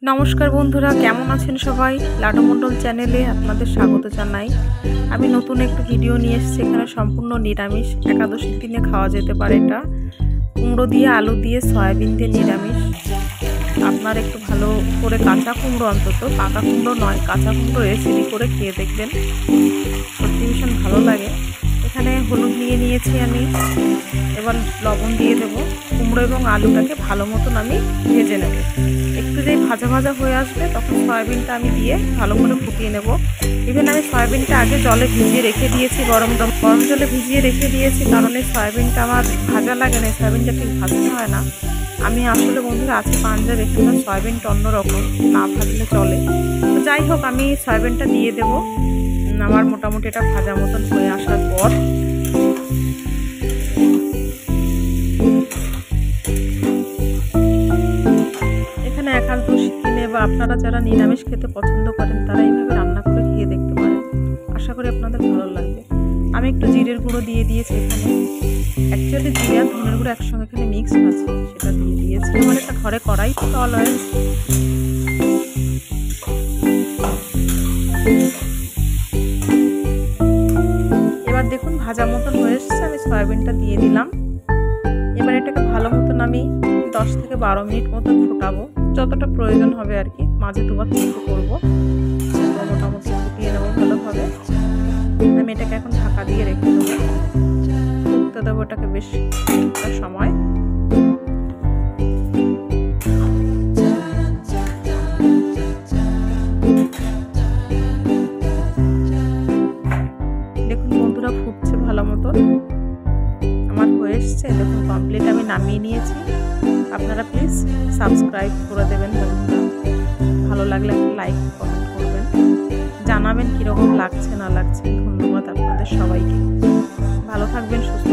নমস্কার বন্ধুরা, কেমন আছেন সবাই? লাড্ডু মণ্ডল চ্যানেলে আপনাদের স্বাগত জানাই। আমি নতুন একটা ভিডিও নিয়ে এসেছি। এখানে সম্পূর্ণ নিরামিষ, একাদশীর দিনে খাওয়া যেতে পারে। এটা কুমড়ো দিয়ে, আলু দিয়ে, সয়াবিন দিয়ে নিরামিষ। আপনার একটু ভালো করে কাঁচা কুমড়ো, অন্তত পাকা কুমড়ো নয়, কাঁচা কুমড়ো রেসিপি করে খেয়ে দেখবেন, সত্যি ভীষণ ভালো লাগে। এখানে হলুদ নিয়েছি আমি, এবার লবণ দিয়ে দেবো। কুমড়ো এবং আলুটাকে ভালো মতন আমি ভেজে নেব। একটু যেই ভাজা ভাজা হয়ে আসবে তখন সয়াবিনটা আমি দিয়ে ভালো করে ফুটিয়ে নেব। ইভেন আমি সয়াবিনটা আগে জলে ভিজিয়ে রেখে দিয়েছি, গরম জলে ভিজিয়ে রেখে দিয়েছি, কারণ এই সয়াবিনটা আমার ভাজা লাগে না, সয়াবিনটা ঠিক ভাজতে হয় না। আমি আসলে বন্ধুরা আছি পাঞ্জাব, এখানে সয়াবিনটা অন্যরকম, না ভাজলে চলে। তো যাই হোক, আমি সয়াবিনটা দিয়ে দেবো। আমার মোটামুটি এটা ভাজা মতন হয়ে আসার পর এখানে একাদশীর দিনে বা আপনারা যারা নিরামিষ খেতে পছন্দ করেন তারা এইভাবে রান্না করে খেয়ে দেখতে পারেন। আশা করি আপনাদের ভালো লাগবে। আমি একটু জিরের গুঁড়ো দিয়ে দিয়েছি এখানে। অ্যাকচুয়ালি জিরে আর ধনের গুঁড়ো একসঙ্গে এখানে মিক্স আছে, সেটা দিয়ে দিয়েছি। আমার একটা ঘরে কড়াই তো অলওয়েজ। এবার দেখুন ভাজা মতন হয়ে এসেছে, আমি সয়াবিনটা দিয়ে দিলাম। এবার এটাকে ভালো মতন আমি 10 থেকে 12 মিনিট মতন ফোটাবো, যতটা প্রয়োজন হবে আর কি। মাঝে দুবার থেকে করবো, মোটামুটি ফুটিয়ে নেবো ভালোভাবে। আমি এটাকে এখন ঢাকা দিয়ে রেখে দেবো, ফুটতে দেবো এটাকে বেশ একটা সময়। দেখুন বন্ধুরা, ফুটছে ভালো মতন, আমার হয়ে এসছে। দেখুন কমপ্লিট, আমি নামিয়ে নিয়েছি। আপনারা প্লিজ সাবস্ক্রাইব করে দেবেন বন্ধুরা, ভালো লাগলে একটা লাইক কমেন্ট করবেন, জানাবেন কীরকম লাগছে না লাগছে। ধন্যবাদ আপনাদের সবাইকে, ভালো থাকবেন, সুস্থ